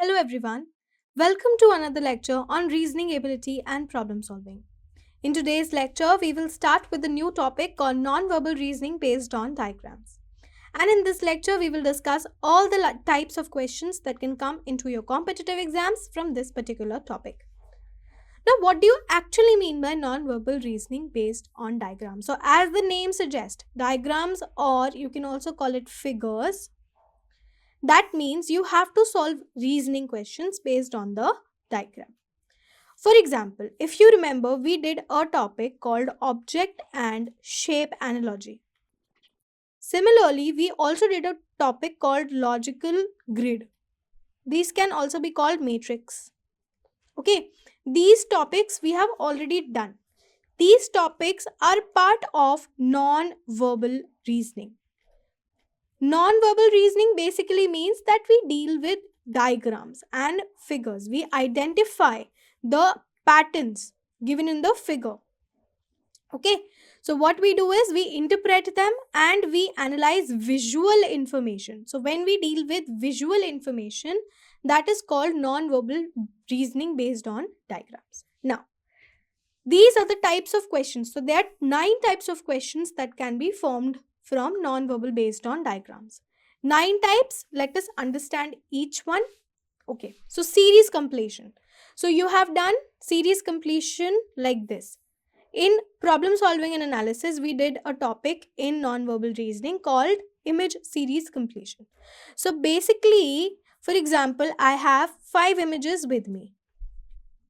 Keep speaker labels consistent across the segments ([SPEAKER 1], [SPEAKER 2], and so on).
[SPEAKER 1] Hello everyone. Welcome to another lecture on reasoning ability and problem solving. In today's lecture, we will start with a new topic called non-verbal reasoning based on diagrams. And in this lecture, we will discuss all the types of questions that can come into your competitive exams from this particular topic. Now, what do you actually mean by non-verbal reasoning based on diagrams? So, as the name suggests, diagrams, or you can also call it figures, that means you have to solve reasoning questions based on the diagram. For example, if you remember, we did a topic called object and shape analogy. Similarly, we also did a topic called logical grid. These can also be called matrix. Okay, these topics we have already done. These topics are part of non-verbal reasoning. Non-verbal reasoning basically means that we deal with diagrams and figures. We identify the patterns given in the figure. Okay, so what we do is we interpret them and we analyze visual information. So when we deal with visual information, that is called non-verbal reasoning based on diagrams. Now, these are the types of questions. So there are 9 types of questions that can be formed from non-verbal based on diagrams. 9 types, let us understand each one. Okay, so series completion. So you have done series completion like this. In problem solving and analysis, we did a topic in non-verbal reasoning called image series completion. So basically, for example, I have 5 images with me.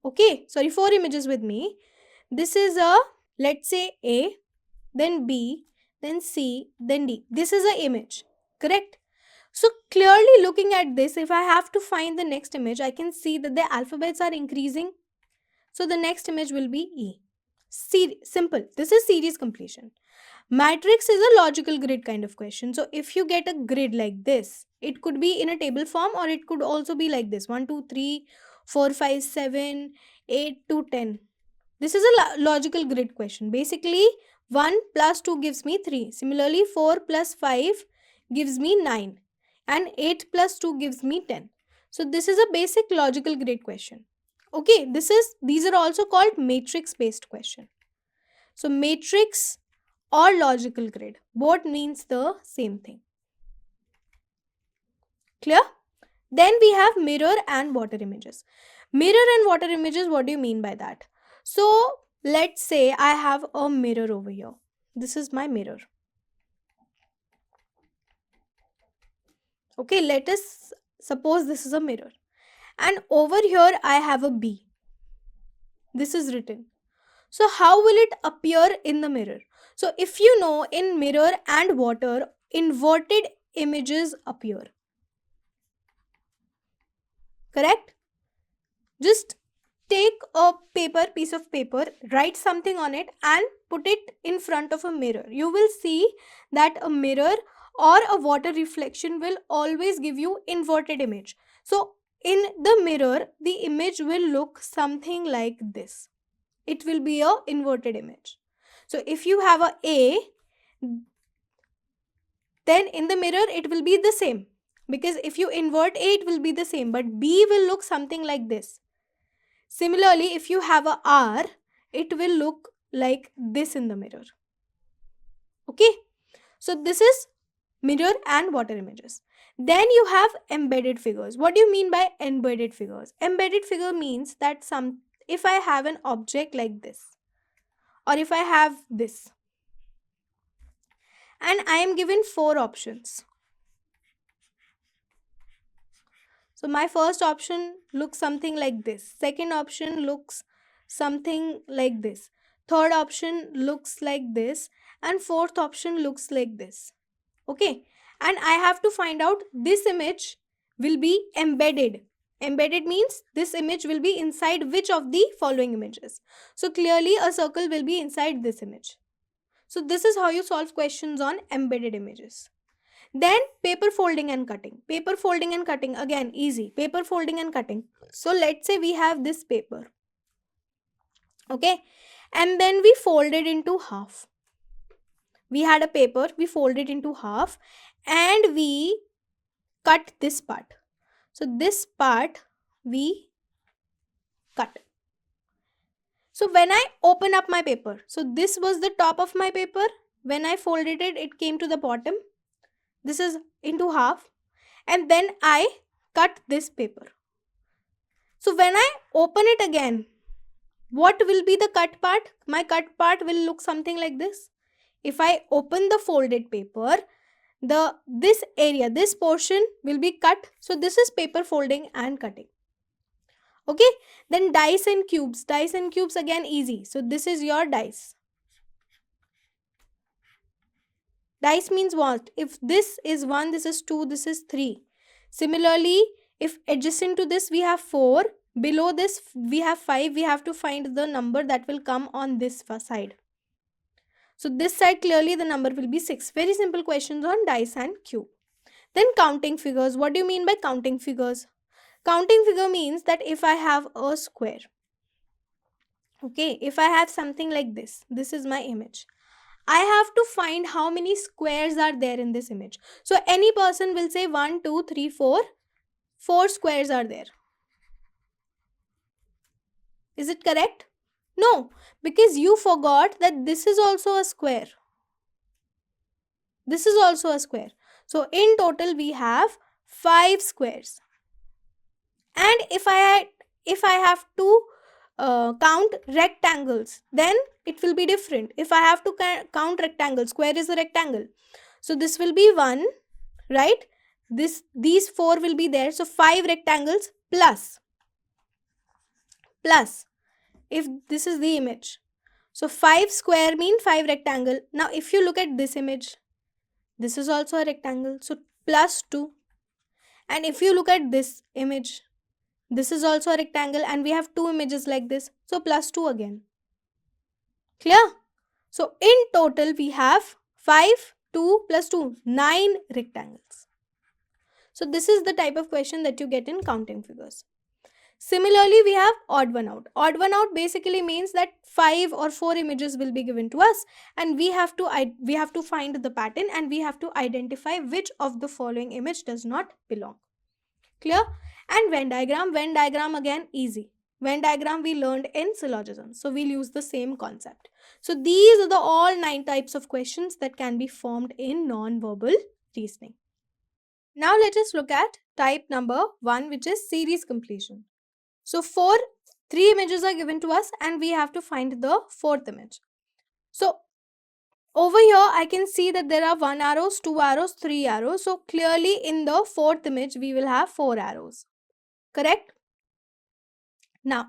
[SPEAKER 1] Okay, sorry, 4 images with me. This is a, let's say A, then B, then C, then D. This is an image, correct? So clearly looking at this, if I have to find the next image, I can see that the alphabets are increasing. So the next image will be E. Simple. This is series completion. Matrix is a logical grid kind of question. So if you get a grid like this, it could be in a table form or it could also be like this. 1, 2, 3, 4, 5, 7, 8 to 10. This is a logical grid question. Basically, 1 plus 2 gives me 3. Similarly, 4 plus 5 gives me 9. And 8 plus 2 gives me 10. So this is a basic logical grid question. Okay, these are also called matrix based question. So matrix or logical grid, both means the same thing. Clear? Then we have mirror and water images. Mirror and water images, what do you mean by that? So let's say I have a mirror over here. This is my mirror. Okay, let us suppose this is a mirror. And over here I have a B. This is written. So how will it appear in the mirror? So if you know, in mirror and water, inverted images appear. Correct? Just take a piece of paper, write something on it and put it in front of a mirror. You will see that a mirror or a water reflection will always give you inverted image. So in the mirror, the image will look something like this. It will be a inverted image. So if you have a, then in the mirror it will be the same. Because if you invert A, it will be the same. But B will look something like this. Similarly, if you have a R, it will look like this in the mirror. Okay. So this is mirror and water images. Then you have embedded figures. What do you mean by embedded figures? Embedded figure means that if I have an object like this, or if I have this, and I am given 4 options. So my first option looks something like this. Second option looks something like this. Third option looks like this. And fourth option looks like this. Okay. And I have to find out this image will be embedded. Embedded means this image will be inside which of the following images. So clearly a circle will be inside this image. So this is how you solve questions on embedded images. Then paper folding and cutting. Paper folding and cutting, again easy. Paper folding and cutting. So let's say we have this paper. Okay. And then we fold it into half. We had a paper, we fold it into half and we cut this part. So this part we cut. So when I open up my paper, so this was the top of my paper. When I folded it, it came to the bottom. This is into half. And then I cut this paper. So when I open it again, what will be the cut part? My cut part will look something like this. If I open the folded paper, this area, this portion will be cut. So this is paper folding and cutting. Okay, then dice and cubes. Dice and cubes again easy. So this is your dice. Dice means what? If this is 1, this is 2, this is 3. Similarly, if adjacent to this we have 4, below this we have 5, we have to find the number that will come on this side. So this side clearly the number will be 6. Very simple questions on dice and cube. Then counting figures. What do you mean by counting figures? Counting figure means that if I have a square, okay, if I have something like this is my image. I have to find how many squares are there in this image. So any person will say 1, 2, 3, 4. 4 squares are there. Is it correct? No, because you forgot that this is also a square. This is also a square. So in total we have 5 squares. And if I have to count rectangles, then it will be different. If I have to count rectangles, square is a rectangle. So this will be 1, right? These 4 will be there. So 5 rectangles plus if this is the image. So 5 square mean 5 rectangle. Now if you look at this image, this is also a rectangle. So plus 2. And if you look at this image, this is also a rectangle and we have 2 images like this. So plus 2 again. Clear? So in total we have 5, 2 plus 2, 9 rectangles. So this is the type of question that you get in counting figures. Similarly, we have odd one out. Odd one out basically means that 5 or 4 images will be given to us and we have to find the pattern and we have to identify which of the following image does not belong. Clear? And Venn diagram again easy. Venn diagram we learned in syllogisms. So we'll use the same concept. So these are the all 9 types of questions that can be formed in non-verbal reasoning. Now let us look at type number 1, which is series completion. So 3 images are given to us and we have to find the 4th image. So over here I can see that there are 1 arrows, 2 arrows, 3 arrows. So clearly in the 4th image we will have 4 arrows. Correct? Now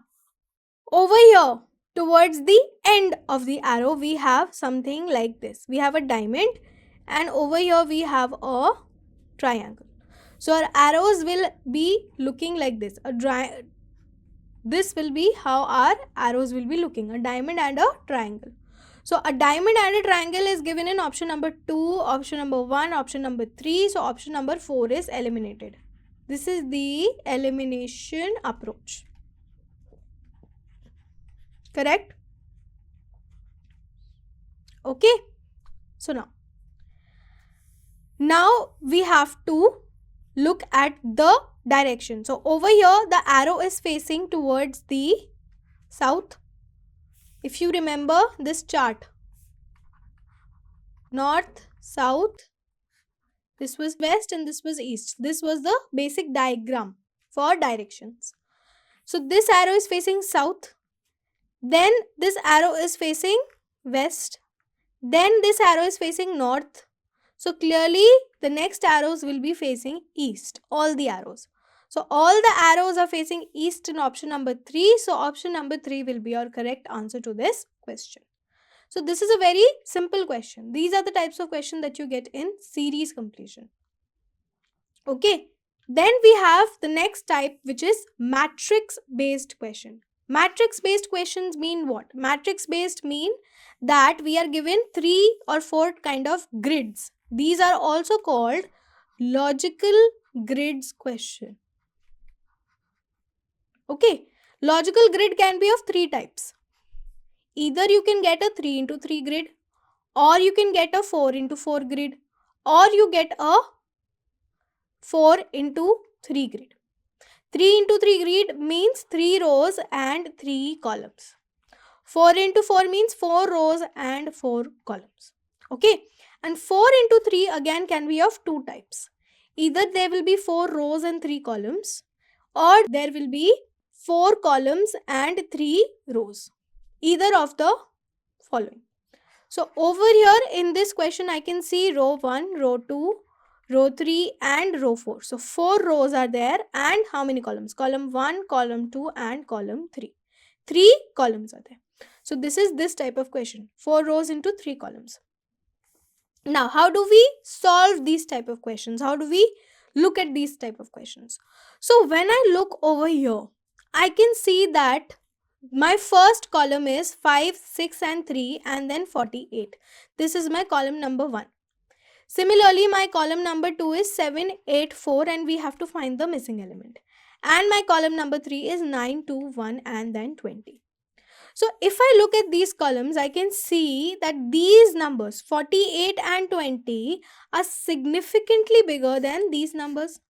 [SPEAKER 1] over here towards the end of the arrow we have something like this. We have a diamond and over here we have a triangle. So our arrows will be looking like this. This will be how our arrows will be looking, a diamond and a triangle. So a diamond and a triangle is given in option number 2, option number 1, option number 3. So option number 4 is eliminated. This is the elimination approach. Correct? Okay. So now we have to look at the direction. So over here the arrow is facing towards the south. If you remember this chart, north, south, this was west and this was east. This was the basic diagram for directions. So this arrow is facing south, then this arrow is facing west, then this arrow is facing north. So clearly the next arrows will be facing east, all the arrows. So all the arrows are facing east in option number 3. So option number 3 will be your correct answer to this question. So this is a very simple question. These are the types of question that you get in series completion. Okay. Then we have the next type, which is matrix based question. Matrix based questions mean what? Matrix based mean that we are given 3 or 4 kind of grids. These are also called logical grids question. Okay, logical grid can be of 3 types. Either you can get a 3 into 3 grid, or you can get a 4 into 4 grid, or you get a 4 into 3 grid. 3 into 3 grid means 3 rows and 3 columns. 4 into 4 means 4 rows and 4 columns. Okay. And 4 into 3 again can be of two types. Either there will be 4 rows and 3 columns, or there will be 4 columns and 3 rows. Either of the following. So over here in this question, I can see row 1, row 2, row 3 and row 4. So 4 rows are there, and how many columns? Column 1, column 2 and column 3. 3 columns are there. So this is this type of question. 4 rows into 3 columns. Now, how do we solve these type of questions? How do we look at these type of questions? So when I look over here, I can see that my first column is 5, 6 and 3 and then 48. This is my column number 1. Similarly, my column number 2 is 7, 8, 4 and we have to find the missing element. And my column number 3 is 9, 2, 1 and then 20. So if I look at these columns, I can see that these numbers 48 and 20 are significantly bigger than these numbers.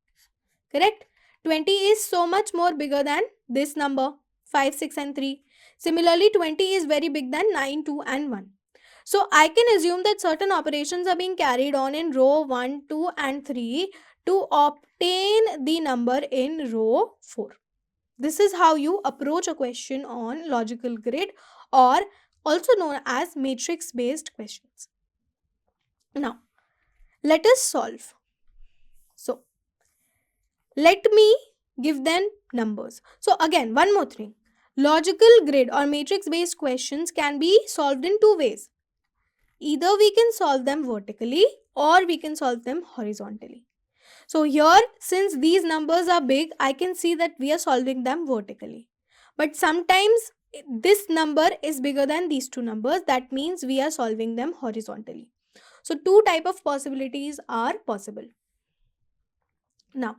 [SPEAKER 1] Correct? 20 is so much more bigger than this number 5, 6 and 3. Similarly, 20 is very big than 9, 2 and 1. So I can assume that certain operations are being carried on in row 1, 2 and 3 to obtain the number in row 4. This is how you approach a question on logical grid, or also known as matrix based questions. Now, let us solve. So, let me give them numbers. So, again, one more thing. Logical grid or matrix based questions can be solved in two ways. Either we can solve them vertically or we can solve them horizontally. So here, since these numbers are big, I can see that we are solving them vertically. But sometimes this number is bigger than these two numbers. That means we are solving them horizontally. So two type of possibilities are possible. Now,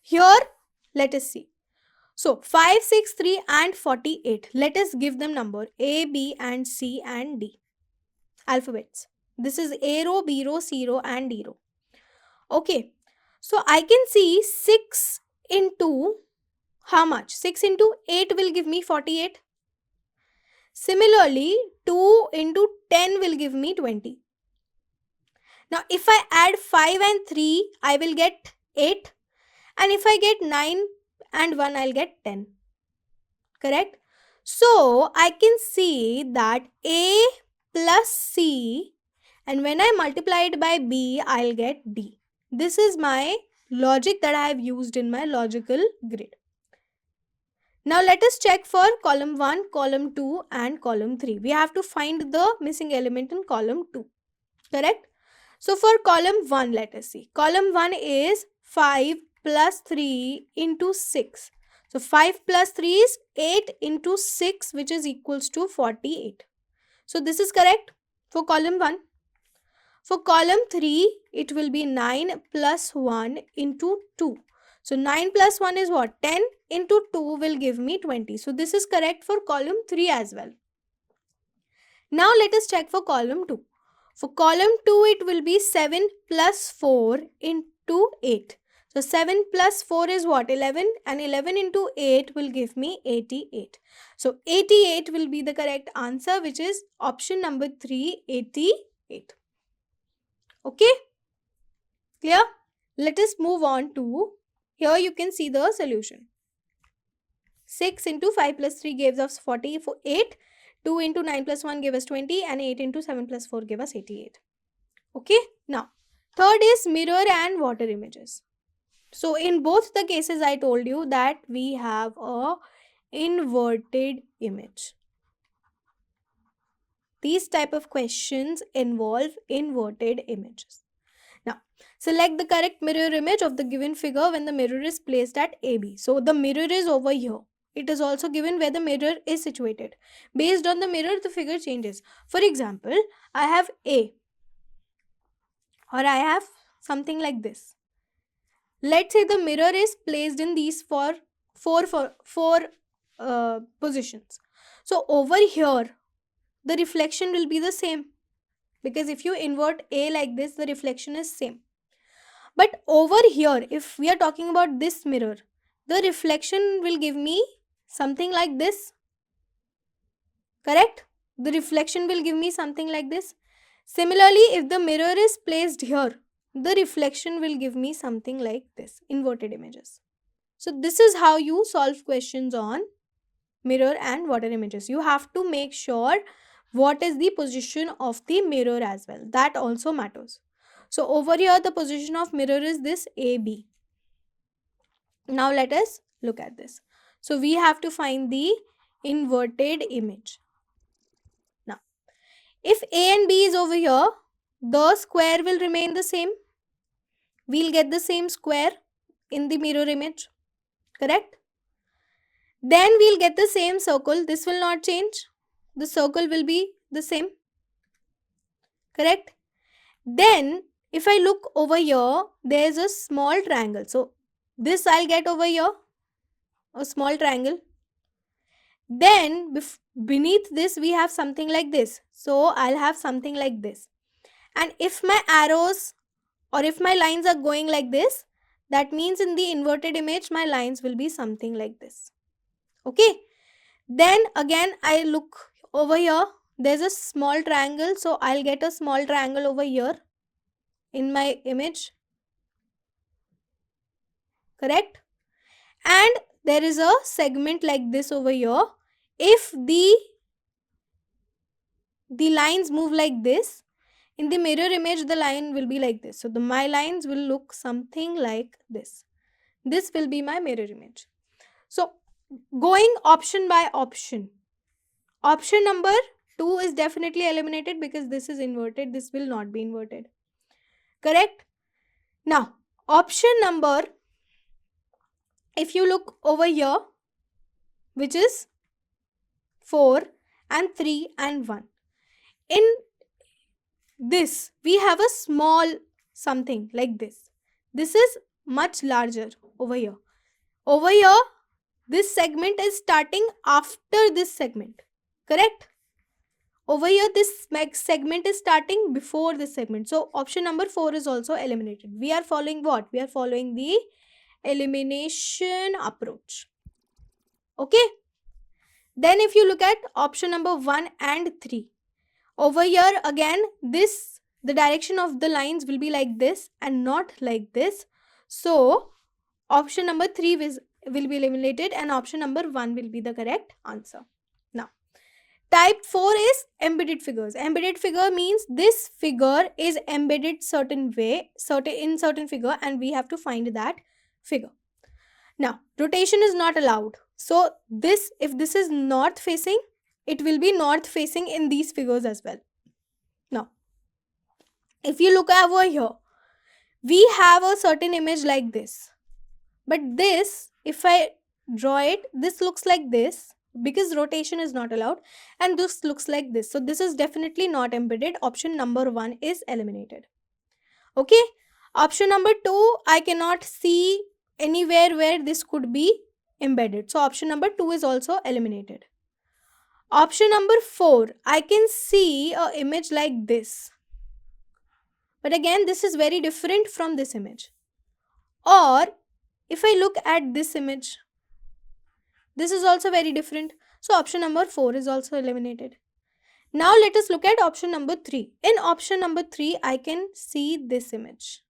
[SPEAKER 1] here let us see. So 5, 6, 3 and 48. Let us give them number A, B and C and D. Alphabets. This is A row, B row, C row and D row. Okay, so I can see 6 into how much? 6 into 8 will give me 48. Similarly, 2 into 10 will give me 20. Now, if I add 5 and 3, I will get 8. And if I get 9 and 1, I'll get 10. Correct? So, I can see that A plus C, and when I multiply it by B, I'll get D. This is my logic that I have used in my logical grid. Now let us check for column 1, column 2 and column 3. We have to find the missing element in column 2. Correct? So for column 1, let us see. Column 1 is 5 plus 3 into 6. So 5 plus 3 is 8 into 6, which is equals to 48. So this is correct for column 1. For column 3, it will be 9 plus 1 into 2. So 9 plus 1 is what? 10 into 2 will give me 20. So this is correct for column 3 as well. Now let us check for column 2. For column 2, it will be 7 plus 4 into 8. So 7 plus 4 is what? 11, and 11 into 8 will give me 88. So 88 will be the correct answer, which is option number 3, 88. Okay? Clear? Let us move on to, here you can see the solution. 6 into 5 plus 3 gives us 48. 2 into 9 plus 1 gave us 20, and 8 into 7 plus 4 gave us 88. Okay? Now, third is mirror and water images. So, in both the cases, I told you that we have a inverted image. These type of questions involve inverted images. Now, select the correct mirror image of the given figure when the mirror is placed at AB. So, the mirror is over here. It is also given where the mirror is situated. Based on the mirror, the figure changes. For example, I have A, or I have something like this. Let's say the mirror is placed in these four positions. So, over here, the reflection will be the same, because if you invert A like this, the reflection is same. But over here, if we are talking about this mirror, the reflection will give me something like this. Correct? The reflection will give me something like this. Similarly, if the mirror is placed here, the reflection will give me something like this, inverted images. So this is how you solve questions on mirror and water images. You have to make sure what is the position of the mirror as well. That also matters. So over here, the position of mirror is this AB. Now let us look at this. So we have to find the inverted image. Now, if A and B is over here, the square will remain the same. We'll get the same square in the mirror image. Correct? Then we'll get the same circle. This will not change. The circle will be the same. Correct? Then if I look over here, there is a small triangle. So this I'll get over here, a small triangle. Then beneath this we have something like this. So I'll have something like this. And if my arrows or if my lines are going like this, that means in the inverted image my lines will be something like this. Okay. Then again I look over here. There's a small triangle. So I'll get a small triangle over here in my image. Correct? And there is a segment like this over here. If the lines move like this, in the mirror image the line will be like this. So my lines will look something like this. This will be my mirror image. So going option by option. Option number 2 is definitely eliminated because this is inverted. This will not be inverted. Correct? Now, option number, if you look over here, which is 4 and 3 and 1. In this, we have a small something like this. This is much larger over here. Over here, this segment is starting after this segment. Correct? Over here, this segment is starting before this segment. So, option number 4 is also eliminated. We are following what? We are following the elimination approach. Okay? Then if you look at option number 1 and 3. Over here again, the direction of the lines will be like this and not like this. So, option number 3 will be eliminated and option number 1 will be the correct answer. Now, type 4 is embedded figures. Embedded figure means this figure is embedded certain way, in certain figure, and we have to find that figure. Now, rotation is not allowed. So, if this is north facing, it will be north facing in these figures as well. Now, if you look over here, we have a certain image like this. But this, if I draw it, this looks like this because rotation is not allowed, and this looks like this. So, this is definitely not embedded. Option number 1 is eliminated. Okay. Option number 2, I cannot see anywhere where this could be embedded. So, option number 2 is also eliminated. Option number 4, I can see an image like this. But again, this is very different from this image. Or, if I look at this image, this is also very different. So, option number 4 is also eliminated. Now, let us look at option number 3. In option number 3, I can see this image.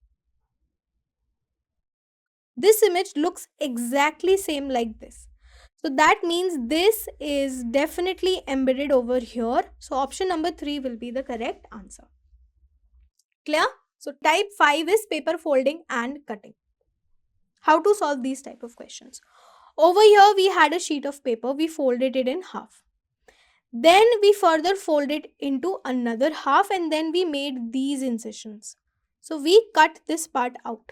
[SPEAKER 1] This image looks exactly same like this. So that means this is definitely embedded over here. So option number 3 will be the correct answer. Clear? So type 5 is paper folding and cutting. How to solve these type of questions? Over here we had a sheet of paper. We folded it in half. Then we further folded into another half and then we made these incisions. So we cut this part out.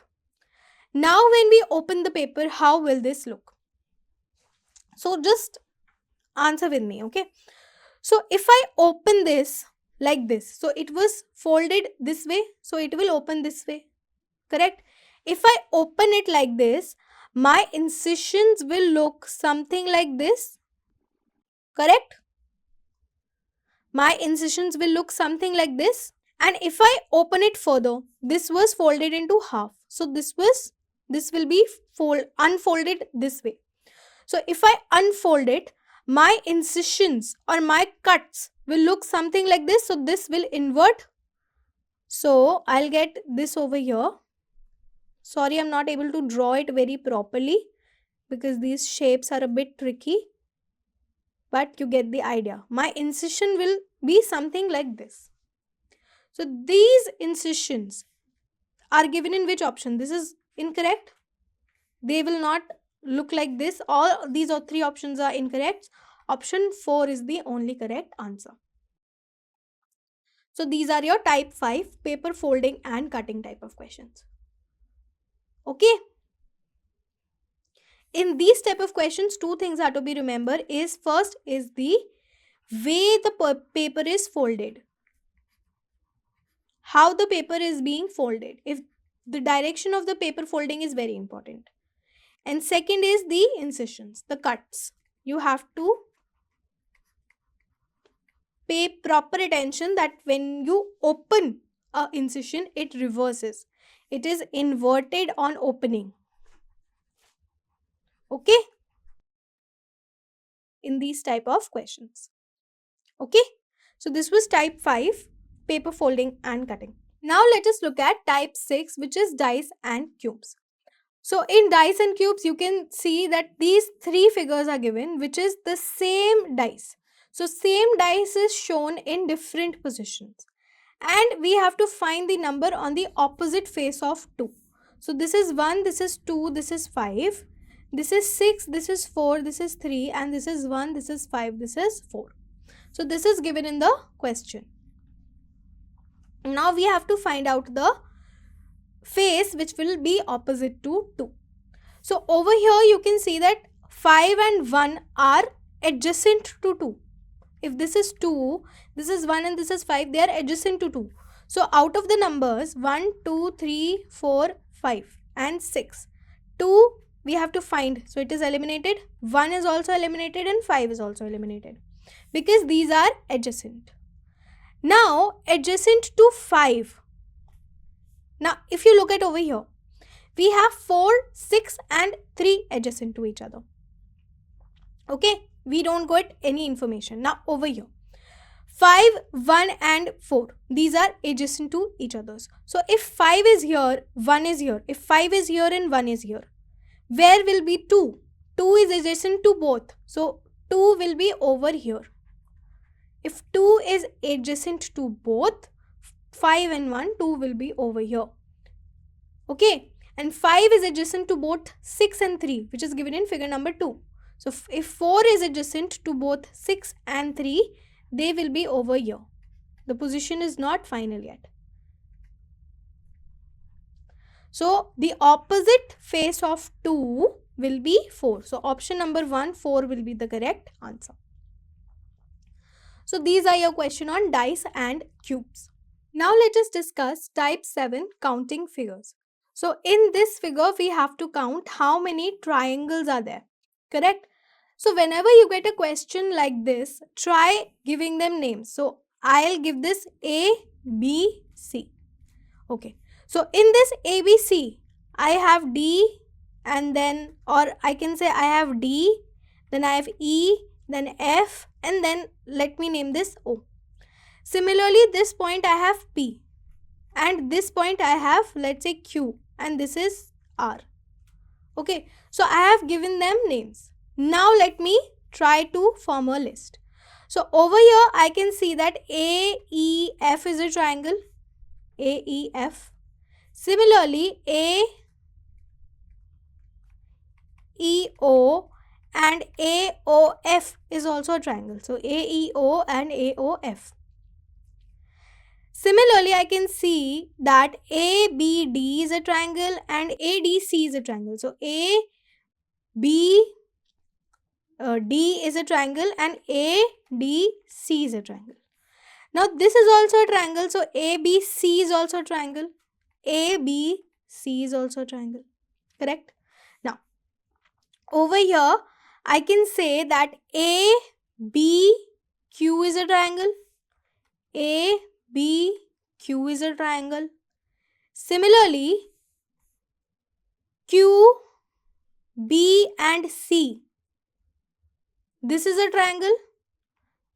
[SPEAKER 1] Now when we open the paper, how will this look? So just answer with me, okay? So if I open this like this, so it was folded this way, so it will open this way, correct? If I open it like this, my incisions will look something like this, correct? My incisions will look something like this. And if I open it further, this was folded into half. So this was This will be unfolded this way. So if I unfold it, my incisions or my cuts will look something like this. So this will invert. So I'll get this over here. Sorry, I'm not able to draw it very properly because these shapes are a bit tricky. But you get the idea. My incision will be something like this. So these incisions are given in which option? This is incorrect. They will not look like this. All these or three options are incorrect. Option 4 is the only correct answer. So these are your type 5 paper folding and cutting type of questions. Okay. In these type of questions, two things are to be remembered. Is first is the way the paper is folded. How the paper is being folded. If the direction of the paper folding is very important. And second is the incisions, the cuts. You have to pay proper attention that when you open a incision, it reverses. It is inverted on opening. Okay? In these type of questions. Okay? So this was type 5, paper folding and cutting. Now let us look at type 6, which is dice and cubes. So in dice and cubes, you can see that these three figures are given, which is the same dice. So same dice is shown in different positions. And we have to find the number on the opposite face of 2. So this is 1, this is 2, this is 5. This is 6, this is 4, this is 3, and this is 1, this is 5, this is 4. So this is given in the question. Now we have to find out the face which will be opposite to 2. So over here you can see that 5 and 1 are adjacent to 2. If this is 2, this is 1 and this is 5, they are adjacent to 2. So out of the numbers 1, 2, 3, 4, 5 and 6, 2 we have to find. So it is eliminated. 1 is also eliminated and 5 is also eliminated because these are adjacent. Now adjacent to 5. Now if you look at over here, we have 4, 6 and 3 adjacent to each other. Okay, we don't get any information. Now over here, 5, 1 and 4. These are adjacent to each other. So if 5 is here, 1 is here. If 5 is here and 1 is here, where will be 2? 2 is adjacent to both. So 2 will be over here. If 2 is adjacent to both, 5 and 1, 2 will be over here. Okay. And 5 is adjacent to both 6 and 3, which is given in figure number 2. So if 4 is adjacent to both 6 and 3, they will be over here. The position is not final yet. So the opposite face of 2 will be 4. So option number 1, 4 will be the correct answer. So these are your question on dice and cubes. Now let us discuss type 7 counting figures. So in this figure, we have to count how many triangles are there. Correct? So whenever you get a question like this, try giving them names. So I'll give this A, B, C. Okay. So in this A, B, C, I have D and then, or I can say I have D, then I have E, then F, and then let me name this O. Similarly, this point I have P. And this point I have, let's say Q, and this is R. Okay, so I have given them names. Now let me try to form a list. So over here I can see that AEF is a triangle. AEF. Similarly, AEO and AOF is also a triangle. So AEO and AOF. Similarly, I can see that ABD is a triangle and ADC is a triangle. So ABD is a triangle and ADC is a triangle. Now this is also a triangle. So ABC is also a triangle. ABC is also a triangle. Correct? Now over here I can say that ABQ is a triangle. ABQ is a triangle. Similarly, Q, B and C. This is a triangle.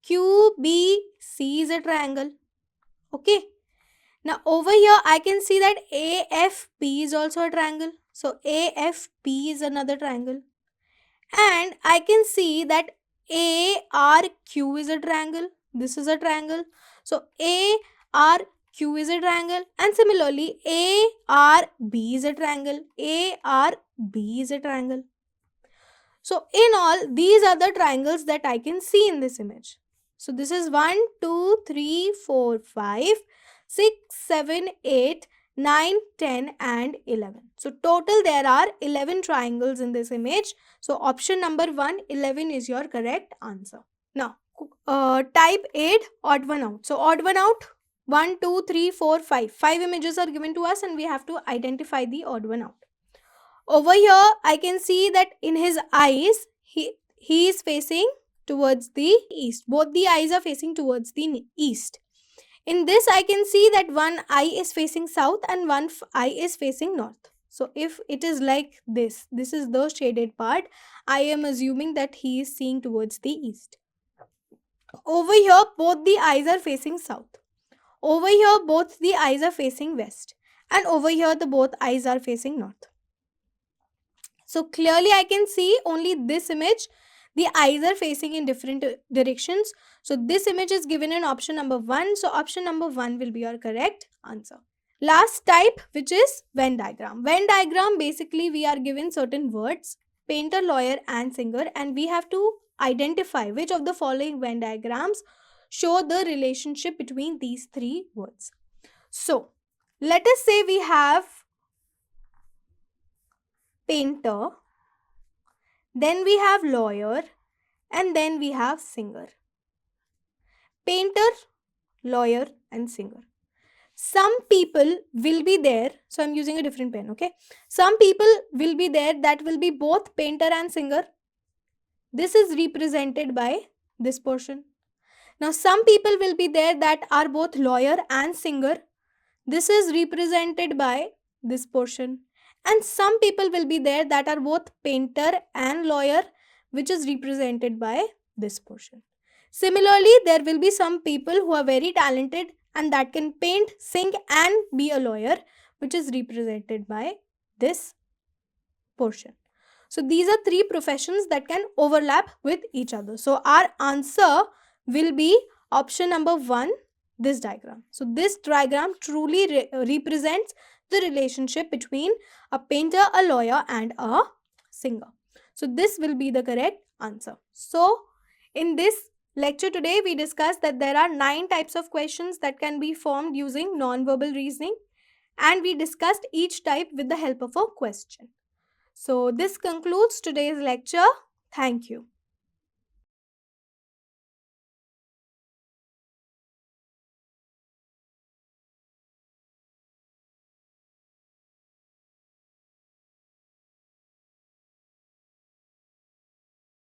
[SPEAKER 1] Q, B, C is a triangle. Okay. Now over here I can see that AFB is also a triangle. So AFB is another triangle. And I can see that ARQ is a triangle. This is a triangle. So ARQ is a triangle. And similarly ARB is a triangle. ARB is a triangle. So in all, these are the triangles that I can see in this image. So this is 1, 2, 3, 4, 5, 6, 7, 8, 9, 10 and 11. So total there are 11 triangles in this image. So option number 1, 11 is your correct answer. Now type 8, odd one out. So odd one out, 1, 2, 3, 4, 5. 5 images are given to us and we have to identify the odd one out. Over here, I can see that in his eyes, he is facing towards the east. Both the eyes are facing towards the east. In this, I can see that one eye is facing south and one eye is facing north. So if it is like this is the shaded part, I am assuming that he is seeing towards the east. Over here, both the eyes are facing south. Over here, both the eyes are facing west. And over here, the both eyes are facing north. So clearly I can see only this image. The eyes are facing in different directions. So this image is given in option number 1. So option number 1 will be your correct answer. Last type, which is Venn diagram. Venn diagram, basically we are given certain words, painter, lawyer and singer, and we have to identify which of the following Venn diagrams show the relationship between these three words. So let us say we have painter, then we have lawyer, and then we have singer. Painter, lawyer and singer. Some people will be there, so I'm using a different pen, okay? Some people will be there that will be both painter and singer. This is represented by this portion. Now some people will be there that are both lawyer and singer. This is represented by this portion. And some people will be there that are both painter and lawyer, which is represented by this portion. Similarly, there will be some people who are very talented and that can paint, sing and be a lawyer, which is represented by this portion. So these are three professions that can overlap with each other. So our answer will be option number 1, this diagram. So this diagram truly represents the relationship between a painter, a lawyer and a singer. So this will be the correct answer. So in this lecture today, we discussed that there are 9 types of questions that can be formed using non-verbal reasoning, and we discussed each type with the help of a question. So this concludes today's lecture. Thank you.